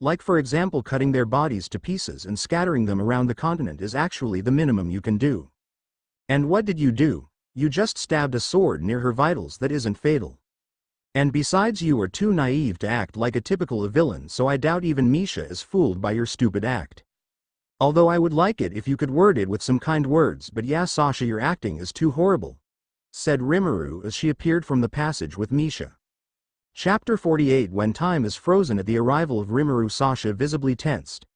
Like for example cutting their bodies to pieces and scattering them around the continent is actually the minimum you can do. And what did you do? You just stabbed a sword near her vitals that isn't fatal. And besides you are too naive to act like a typical villain, so I doubt even Misha is fooled by your stupid act. Although I would like it if you could word it with some kind words, but yeah Sasha, your acting is too horrible, said Rimuru as she appeared from the passage with Misha. Chapter 48. When time is frozen at the arrival of Rimuru, Sasha visibly tensed.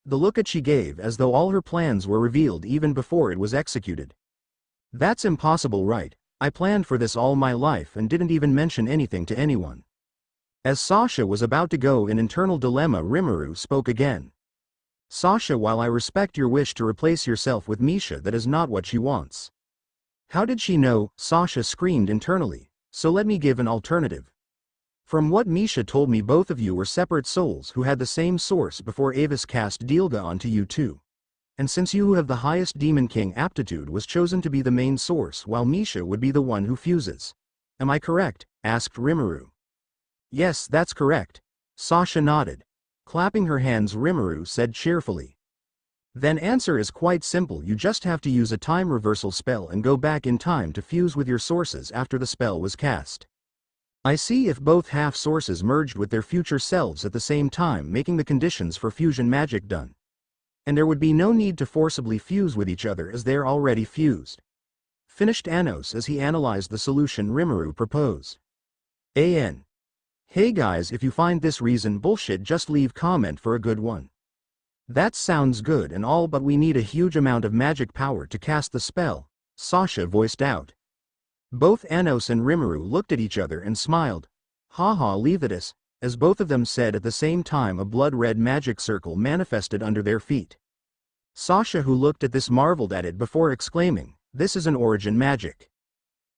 The look that she gave as though all her plans were revealed even before it was executed. That's impossible, right? I planned for this all my life and didn't even mention anything to anyone. As Sasha was about to go in internal dilemma, Rimuru spoke again. Sasha, while I respect your wish to replace yourself with Misha, that is not what she wants. How did she know? Sasha screamed internally. So let me give an alternative. From what Misha told me, both of you were separate souls who had the same source before Avis cast Dilga onto you too. And since you who have the highest Demon King aptitude was chosen to be the main source, while Misha would be the one who fuses. Am I correct? Asked Rimuru. Yes, that's correct. Sasha nodded. Clapping her hands, Rimuru said cheerfully. Then answer is quite simple, you just have to use a time reversal spell and go back in time to fuse with your sources after the spell was cast. I see if both half sources merged with their future selves at the same time, making the conditions for fusion magic done. And there would be no need to forcibly fuse with each other as they're already fused. Finished Anos as he analyzed the solution Rimuru proposed. Hey guys, if you find this reason bullshit, just leave comment for a good one. That sounds good and all, but we need a huge amount of magic power to cast the spell, Sasha voiced out. Both Anos and Rimuru looked at each other and smiled. Haha, leave it as both of them said at the same time. A blood-red magic circle manifested under their feet. Sasha, who looked at this, marveled at it before exclaiming, this is an origin magic.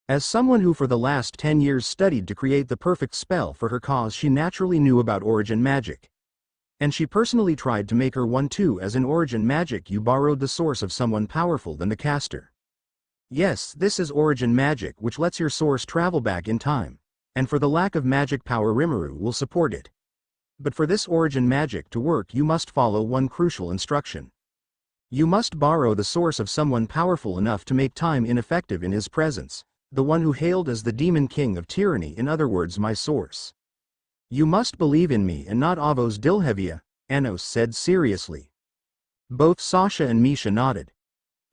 As someone who for the last 10 years studied to create the perfect spell for her cause, she naturally knew about origin magic. And she personally tried to make her one too, as in origin magic you borrowed the source of someone powerful than the caster. Yes, this is origin magic, which lets your source travel back in time. And for the lack of magic power, Rimuru will support it. But for this origin magic to work, you must follow one crucial instruction. You must borrow the source of someone powerful enough to make time ineffective in his presence, the one who hailed as the Demon King of Tyranny, in other words my source. You must believe in me and not Avos Dilhevia, Anos said seriously. Both Sasha and Misha nodded.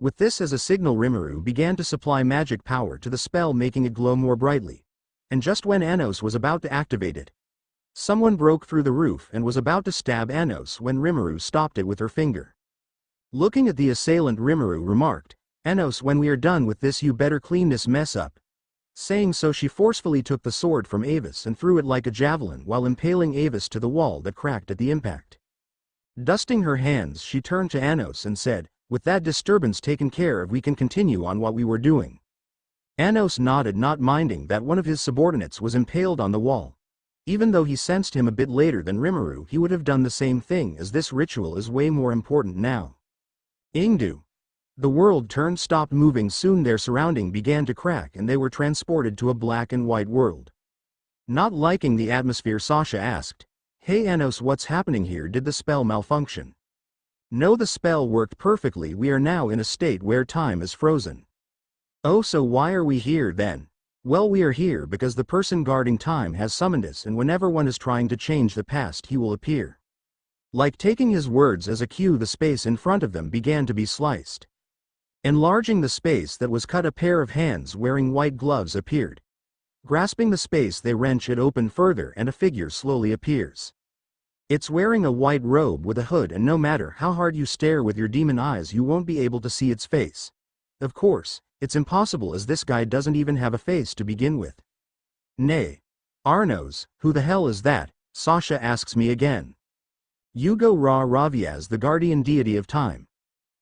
With this as a signal, Rimuru began to supply magic power to the spell, making it glow more brightly. And just when Anos was about to activate it, someone broke through the roof and was about to stab Anos when Rimuru stopped it with her finger. Looking at the assailant, Rimuru remarked, Anos, when we are done with this you better clean this mess up. Saying so, she forcefully took the sword from Avis and threw it like a javelin while impaling Avis to the wall that cracked at the impact. Dusting her hands, she turned to Anos and said, with that disturbance taken care of, we can continue on what we were doing. Anos nodded, not minding that one of his subordinates was impaled on the wall. Even though he sensed him a bit later than Rimuru, he would have done the same thing, as this ritual is way more important now. Ingdu. The world turned, stopped moving. Soon their surrounding began to crack and they were transported to a black and white world. Not liking the atmosphere, Sasha asked, Hey Anos, what's happening here? Did the spell malfunction? No, the spell worked perfectly. We are now in a state where time is frozen. Oh, so why are we here then? Well, we are here because the person guarding time has summoned us, and whenever one is trying to change the past, he will appear. Like taking his words as a cue, the space in front of them began to be sliced. Enlarging the space that was cut, a pair of hands wearing white gloves appeared. Grasping the space, they wrench it open further and a figure slowly appears. It's wearing a white robe with a hood, and no matter how hard you stare with your demon eyes, you won't be able to see its face. Of course, it's impossible, as this guy doesn't even have a face to begin with. Nay. Arnos, who the hell is that? Sasha asks me again. Yugo Ra Raviaz, the guardian deity of time.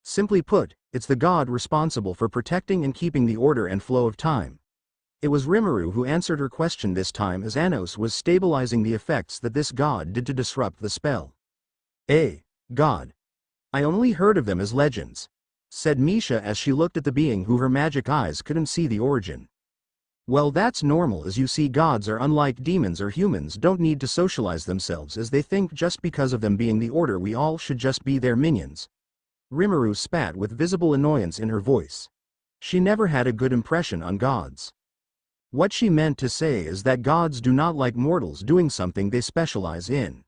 Simply put, it's the god responsible for protecting and keeping the order and flow of time. It was Rimuru who answered her question this time, as Anos was stabilizing the effects that this god did to disrupt the spell. God. I only heard of them as legends, said Misha as she looked at the being who her magic eyes couldn't see the origin. Well, that's normal, as you see, gods are unlike demons or humans, don't need to socialize themselves as they think just because of them being the order we all should just be their minions. Rimuru spat with visible annoyance in her voice. She never had a good impression on gods. What she meant to say is that gods do not like mortals doing something they specialize in.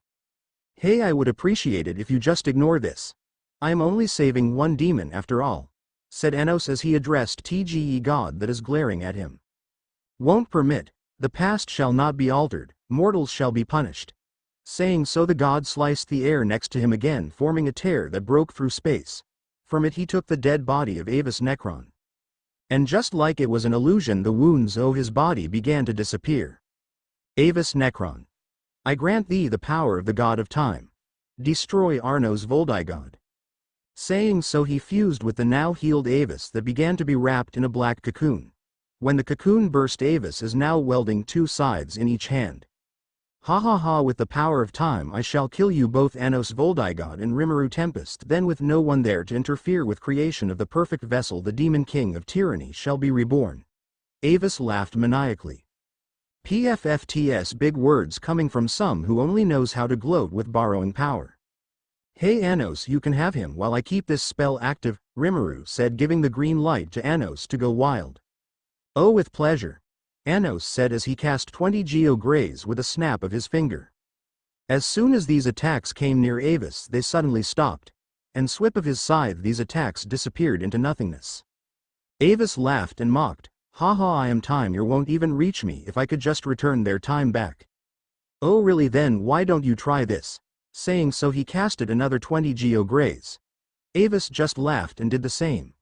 Hey, I would appreciate it if you just ignore this. I am only saving one demon after all, said Enos as he addressed TGE god that is glaring at him. Won't permit, the past shall not be altered, mortals shall be punished. Saying so, the god sliced the air next to him again, forming a tear that broke through space. From it he took the dead body of Avis Necron. And just like it was an illusion, the wounds of his body began to disappear. Avis Necron. I grant thee the power of the god of time. Destroy Arnos Voldigod. Saying so, he fused with the now healed Avis that began to be wrapped in a black cocoon. When the cocoon burst, Avis is now welding two sides in each hand. Ha ha ha, with the power of time I shall kill you both, Anos Voldigod and Rimuru Tempest. Then, with no one there to interfere with creation of the perfect vessel, the demon king of tyranny shall be reborn. Avis laughed maniacally. PFFTS, big words coming from some who only knows how to gloat with borrowing power. Hey Anos, you can have him while I keep this spell active, Rimuru said, giving the green light to Anos to go wild. Oh, with pleasure, Anos said as he cast 20 Geo Greys with a snap of his finger. As soon as these attacks came near Avis, they suddenly stopped, and swipe of his scythe, these attacks disappeared into nothingness. Avis laughed and mocked, haha, I am time, you won't even reach me if I could just return their time back. Oh really, then why don't you try this? Saying so, he casted another 20 Geo Greys. Avis just laughed and did the same.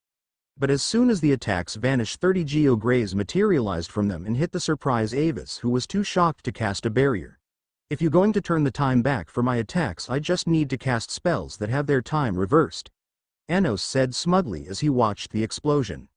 But as soon as the attacks vanished, 30 Geo Greys materialized from them and hit the surprise Avis, who was too shocked to cast a barrier. If you're going to turn the time back for my attacks, I just need to cast spells that have their time reversed, Anos said smugly as he watched the explosion.